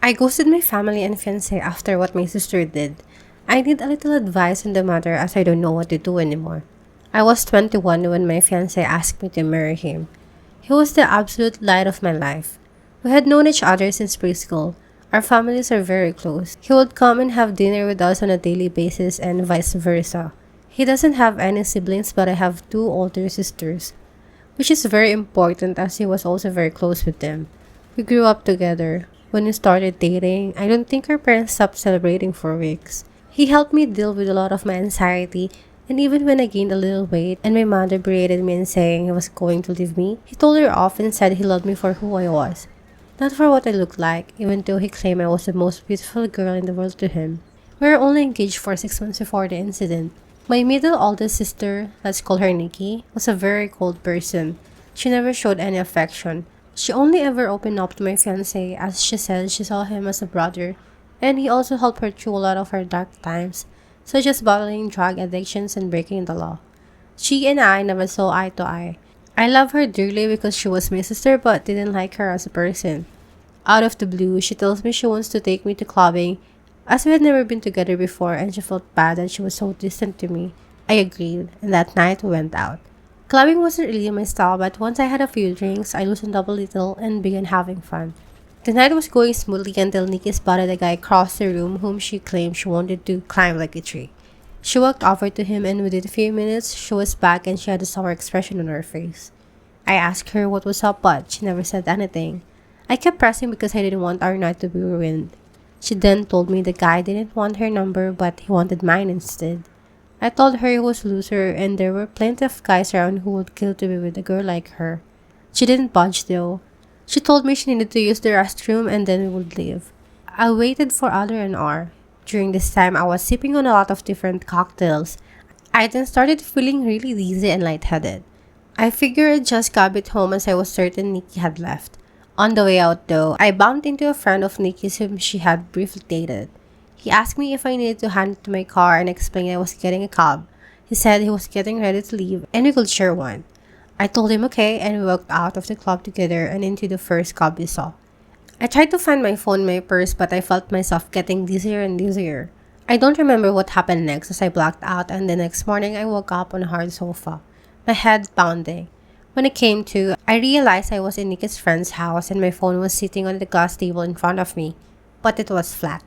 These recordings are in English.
I ghosted my family and fiancé after what my sister did. I need a little advice on the matter as I don't know what to do anymore. I was 21 when my fiancé asked me to marry him. He was the absolute light of my life. We had known each other since preschool. Our families are very close. He would come and have dinner with us on a daily basis and vice versa. He doesn't have any siblings, but I have two older sisters, which is very important as he was also very close with them. We grew up together. When we started dating, I don't think our parents stopped celebrating for weeks. He helped me deal with a lot of my anxiety, and even when I gained a little weight and my mother berated me and saying he was going to leave me, he told her off and said he loved me for who I was, not for what I looked like, even though he claimed I was the most beautiful girl in the world to him. We were only engaged for 6 months before the incident. My middle oldest sister, let's call her Nikki, was a very cold person. She never showed any affection. She only ever opened up to my fiancé as she said she saw him as a brother, and he also helped her through a lot of her dark times, such as battling drug addictions and breaking the law. She and I never saw eye to eye. I love her dearly because she was my sister but didn't like her as a person. Out of the blue, she tells me she wants to take me to clubbing as we had never been together before and she felt bad that she was so distant to me. I agreed, and that night we went out. Clubbing wasn't really my style, but once I had a few drinks, I loosened up a little and began having fun. The night was going smoothly until Nikki spotted a guy across the room whom she claimed she wanted to climb like a tree. She walked over to him and within a few minutes, she was back and she had a sour expression on her face. I asked her what was up, but she never said anything. I kept pressing because I didn't want our night to be ruined. She then told me the guy didn't want her number but he wanted mine instead. I told her he was a loser and there were plenty of guys around who would kill to be with a girl like her. She didn't budge though. She told me she needed to use the restroom and then we would leave. I waited for under an hour. During this time, I was sipping on a lot of different cocktails. I then started feeling really dizzy and lightheaded. I figured I'd just cab it home as I was certain Nikki had left. On the way out though, I bumped into a friend of Nikki's whom she had briefly dated. He asked me if I needed to hand it to my car and explained I was getting a cab. He said he was getting ready to leave and we could share one. I told him okay and we walked out of the club together and into the first cab we saw. I tried to find my phone in my purse but I felt myself getting dizzier and dizzier. I don't remember what happened next as I blacked out and the next morning I woke up on a hard sofa, my head pounding. When I came to, I realized I was in Nikki's friend's house and my phone was sitting on the glass table in front of me, but it was flat.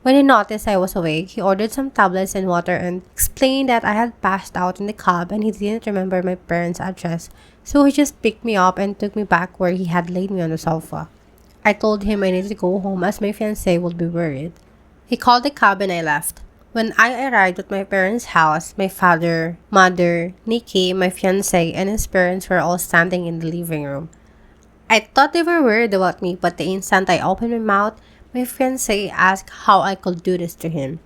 When he noticed I was awake, he ordered some tablets and water and explained that I had passed out in the cab and he didn't remember my parents' address, so he just picked me up and took me back where he had laid me on the sofa. I told him I needed to go home as my fiancé would be worried. He called the cab and I left. When I arrived at my parents' house, my father, mother, Nikki, my fiancé, and his parents were all standing in the living room. I thought they were worried about me, but the instant I opened my mouth, my fiancé asked how I could do this to him.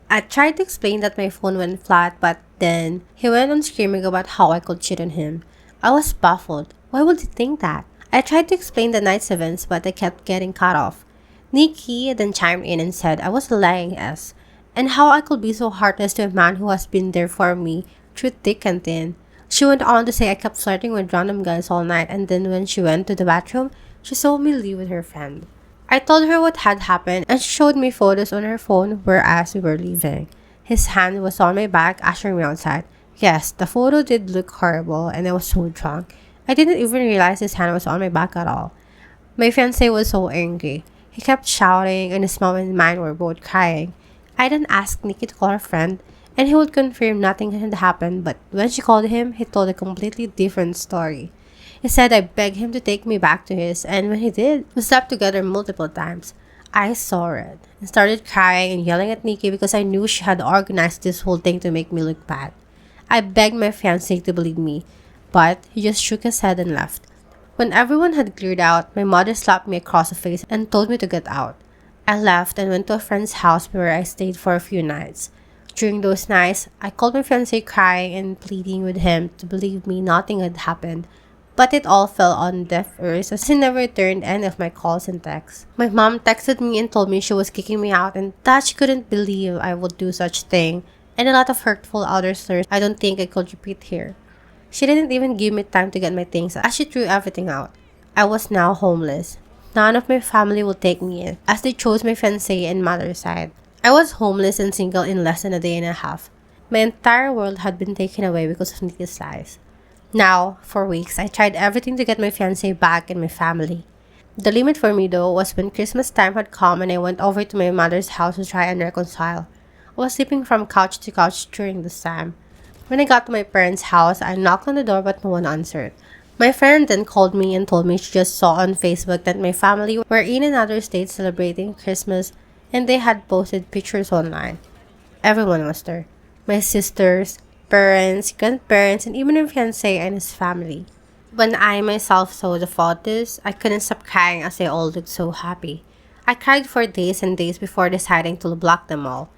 I tried to explain that my phone went flat, but then he went on screaming about how I could cheat on him. I was baffled. Why would he think that? I tried to explain the night's events, but I kept getting cut off. Nikki then chimed in and said I was a lying ass, and how I could be so heartless to a man who has been there for me through thick and thin. She went on to say I kept flirting with random guys all night, and then when she went to the bathroom, she saw me leave with her friend. I told her what had happened, and she showed me photos on her phone whereas we were leaving. His hand was on my back, ushering me outside. Yes, the photo did look horrible, and I was so drunk. I didn't even realize his hand was on my back at all. My fiancé was so angry. He kept shouting, and his mom and mine were both crying. I then asked Nikki to call her friend, and he would confirm nothing had happened, but when she called him, he told a completely different story. He said I begged him to take me back to his, and when he did, we slept together multiple times. I saw it and started crying and yelling at Nikki because I knew she had organized this whole thing to make me look bad. I begged my fiancé to believe me, but he just shook his head and left. When everyone had cleared out, my mother slapped me across the face and told me to get out. I left and went to a friend's house where I stayed for a few nights. During those nights, I called my fiancé crying and pleading with him to believe me nothing had happened. But it all fell on deaf ears as he never returned any of my calls and texts. My mom texted me and told me she was kicking me out and that she couldn't believe I would do such thing, and a lot of hurtful other slurs I don't think I could repeat here. She didn't even give me time to get my things as she threw everything out. I was now homeless. none of my family would take me in, as they chose my fiancé and mother's side. I was homeless and single in less than a day and a half. My entire world had been taken away because of Nikki's lies. Now, for weeks, I tried everything to get my fiancé back and my family. The limit for me, though, was when Christmas time had come and I went over to my mother's house to try and reconcile. I was sleeping from couch to couch during this time. When I got to my parents' house, I knocked on the door but no one answered. My friend then called me and told me she just saw on Facebook that my family were in another state celebrating Christmas and they had posted pictures online. Everyone was there. My sisters, parents, grandparents, and even my fiancé and his family. When I myself saw the photos, I couldn't stop crying as they all looked so happy. I cried for days and days before deciding to block them all.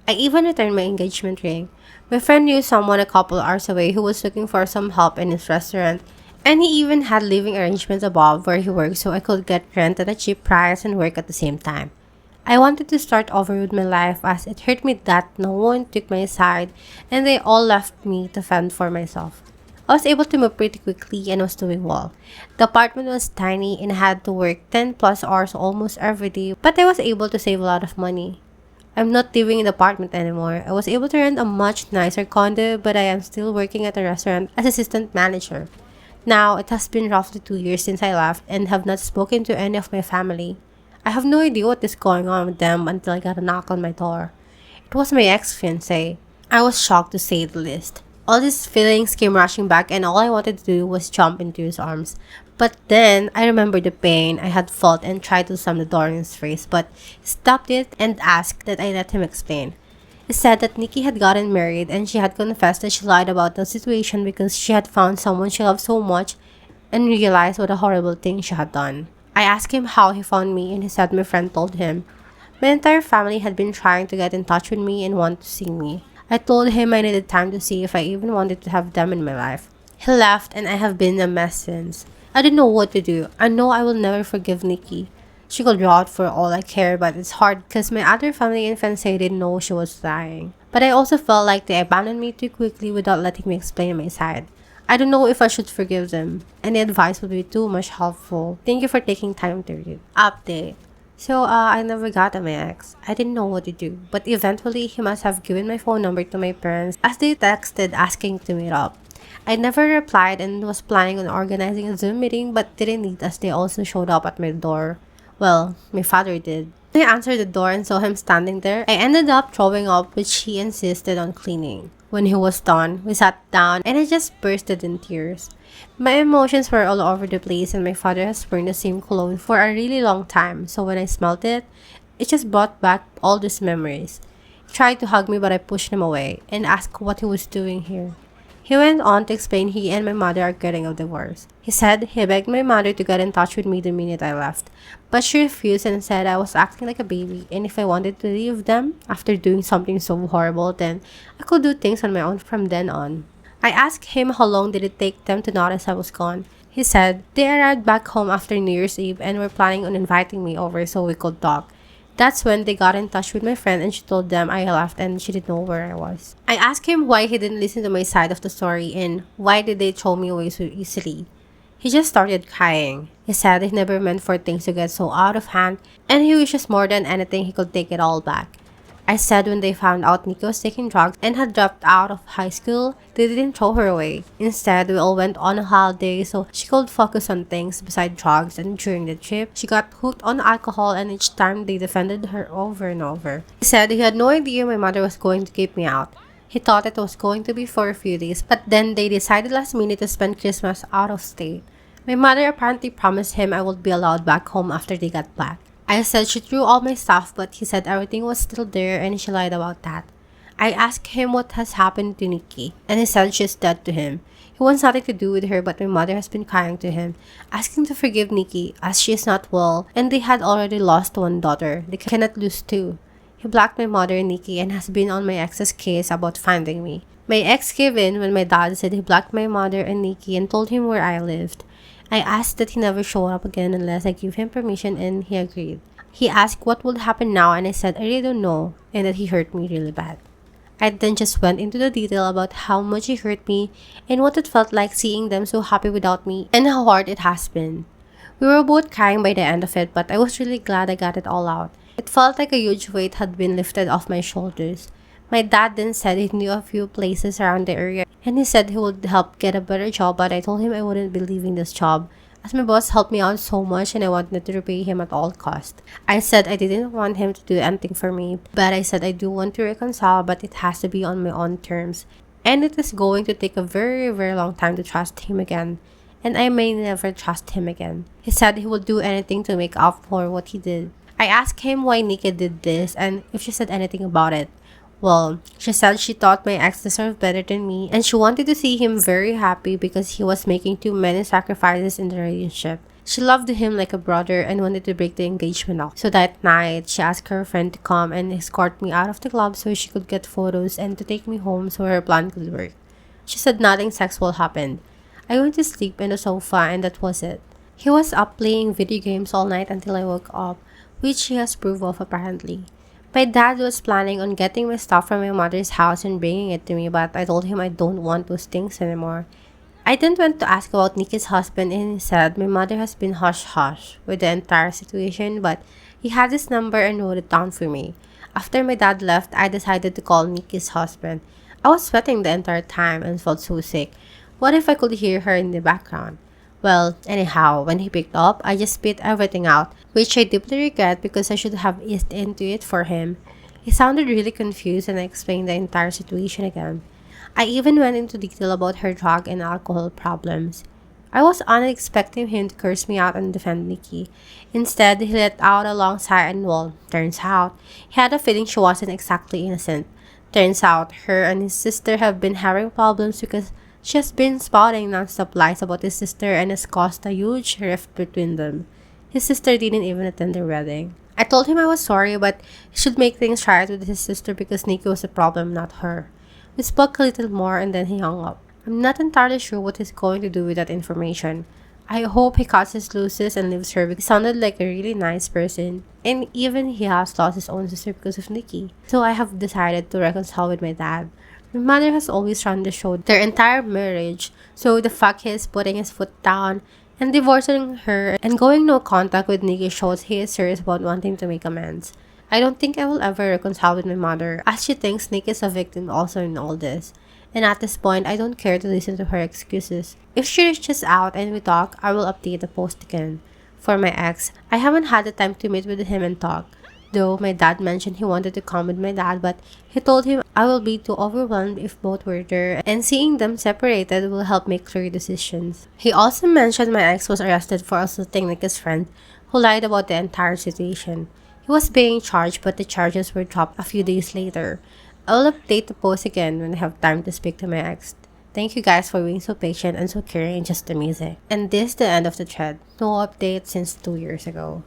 I even returned my engagement ring. My friend knew someone a couple hours away who was looking for some help in his restaurant, and he even had living arrangements above where he worked so I could get rent at a cheap price and work at the same time. I wanted to start over with my life as it hurt me that no one took my side and they all left me to fend for myself. I was able to move pretty quickly and was doing well. The apartment was tiny and I had to work 10 plus hours almost every day, but I was able to save a lot of money. I'm not living in the apartment anymore. I was able to rent a much nicer condo, but I am still working at a restaurant as assistant manager. Now, it has been roughly 2 years since I left and have not spoken to any of my family. I have no idea what is going on with them until I got a knock on my door. It was my ex-fiancé. I was shocked to say the least. All these feelings came rushing back and all I wanted to do was jump into his arms. But then, I remembered the pain I had felt and tried to slam the door in his face, but he stopped it and asked that I let him explain. He said that Nikki had gotten married and she had confessed that she lied about the situation because she had found someone she loved so much and realized what a horrible thing she had done. I asked him how he found me and he said my friend told him. My entire family had been trying to get in touch with me and wanted to see me. I told him I needed time to see if I even wanted to have them in my life. He left and I have been a mess since. I didn't know what to do. I know I will never forgive Nikki. She could rot for all I care, but it's hard because my other family and friends didn't know she was lying. But I also felt like they abandoned me too quickly without letting me explain my side. I don't know if I should forgive them. Any advice would be too much helpful. Thank you for taking time to read. Update. So, I never got my ex. I didn't know what to do. But eventually, he must have given my phone number to my parents as they texted asking to meet up. I never replied and was planning on organizing a Zoom meeting but didn't need as they also showed up at my door. Well, my father did. When I answered the door and saw him standing there, I ended up throwing up which he insisted on cleaning. When he was done, we sat down and I just bursted in tears. My emotions were all over the place and my father has worn the same cologne for a really long time, so when I smelled it, it just brought back all these memories. He tried to hug me but I pushed him away and asked what he was doing here. He went on to explain he and my mother are getting a divorce. He said he begged my mother to get in touch with me the minute I left, but she refused and said I was acting like a baby and if I wanted to leave them after doing something so horrible, then I could do things on my own from then on. I asked him how long did it take them to notice I was gone. He said they arrived back home after New Year's Eve and were planning on inviting me over so we could talk. That's when they got in touch with my friend and she told them I left and she didn't know where I was. I asked him why he didn't listen to my side of the story and why did they throw me away so easily. He just started crying. He said he never meant for things to get so out of hand and he wishes more than anything he could take it all back. I said when they found out Nikki was taking drugs and had dropped out of high school, they didn't throw her away. Instead, we all went on a holiday so she could focus on things beside drugs, and during the trip, she got hooked on alcohol and each time they defended her over and over. He said he had no idea my mother was going to keep me out. He thought it was going to be for a few days, but then they decided last minute to spend Christmas out of state. My mother apparently promised him I would be allowed back home after they got back. I said she threw all my stuff but he said everything was still there and she lied about that. I asked him what has happened to Nikki and he said she's dead to him. He wants nothing to do with her but my mother has been crying to him, asking to forgive Nikki as she is not well and they had already lost one daughter. They cannot lose two. He blocked my mother and Nikki and has been on my ex's case about finding me. My ex gave in when my dad said he blocked my mother and Nikki and told him where I lived. I asked that he never show up again unless I give him permission and he agreed. He asked what would happen now and I said I really don't know and that he hurt me really bad. I then just went into the detail about how much he hurt me and what it felt like seeing them so happy without me and how hard it has been. We were both crying by the end of it, but I was really glad I got it all out. It felt like a huge weight had been lifted off my shoulders. My dad then said he knew a few places around the area and he said he would help get a better job, but I told him I wouldn't be leaving this job as my boss helped me out so much and I wanted to repay him at all cost. I said I didn't want him to do anything for me, but I said I do want to reconcile, but it has to be on my own terms. And it is going to take a very, very long time to trust him again. And I may never trust him again. He said he would do anything to make up for what he did. I asked him why Nikki did this and if she said anything about it. Well, she said she thought my ex deserved better than me and she wanted to see him very happy because he was making too many sacrifices in the relationship. She loved him like a brother and wanted to break the engagement off. So that night, she asked her friend to come and escort me out of the club so she could get photos and to take me home so her plan could work. She said nothing sexual happened. I went to sleep in the sofa and that was it. He was up playing video games all night until I woke up, which he has proof of apparently. My dad was planning on getting my stuff from my mother's house and bringing it to me, but I told him I don't want those things anymore. I then went to ask about Nikki's husband and he said my mother has been hush-hush with the entire situation, but he had his number and wrote it down for me. After my dad left, I decided to call Nikki's husband. I was sweating the entire time and felt so sick. What if I could hear her in the background? Well, anyhow, when he picked up, I just spit everything out, which I deeply regret because I should have eased into it for him. He sounded really confused and I explained the entire situation again. I even went into detail about her drug and alcohol problems. I was honestly expecting him to curse me out and defend Nikki. Instead, he let out a long sigh and well, turns out, he had a feeling she wasn't exactly innocent. Turns out, her and his sister have been having problems because she has been spouting non-stop lies about his sister and has caused a huge rift between them. His sister didn't even attend their wedding. I told him I was sorry, but he should make things right with his sister because Nikki was the problem, not her. We spoke a little more and then he hung up. I'm not entirely sure what he's going to do with that information. I hope he cuts his losses and leaves her because he sounded like a really nice person. And even he has lost his own sister because of Nikki. So I have decided to reconcile with my dad. My mother has always run the show their entire marriage, so the fact he is putting his foot down and divorcing her and going no contact with Nikki shows he is serious about wanting to make amends. I don't think I will ever reconcile with my mother as she thinks Nick is a victim also in all this. And at this point, I don't care to listen to her excuses. If she reaches out and we talk, I will update the post again. For my ex, I haven't had the time to meet with him and talk. Though my dad mentioned he wanted to come with my dad, but he told him I will be too overwhelmed if both were there and seeing them separated will help make clear decisions. He also mentioned my ex was arrested for assaulting Nick's friend who lied about the entire situation. He was being charged but the charges were dropped a few days later. I'll update the post again when I have time to speak to my ex. Thank you guys for being so patient and so caring and just amazing. And this is the end of the thread. No update since 2 years ago.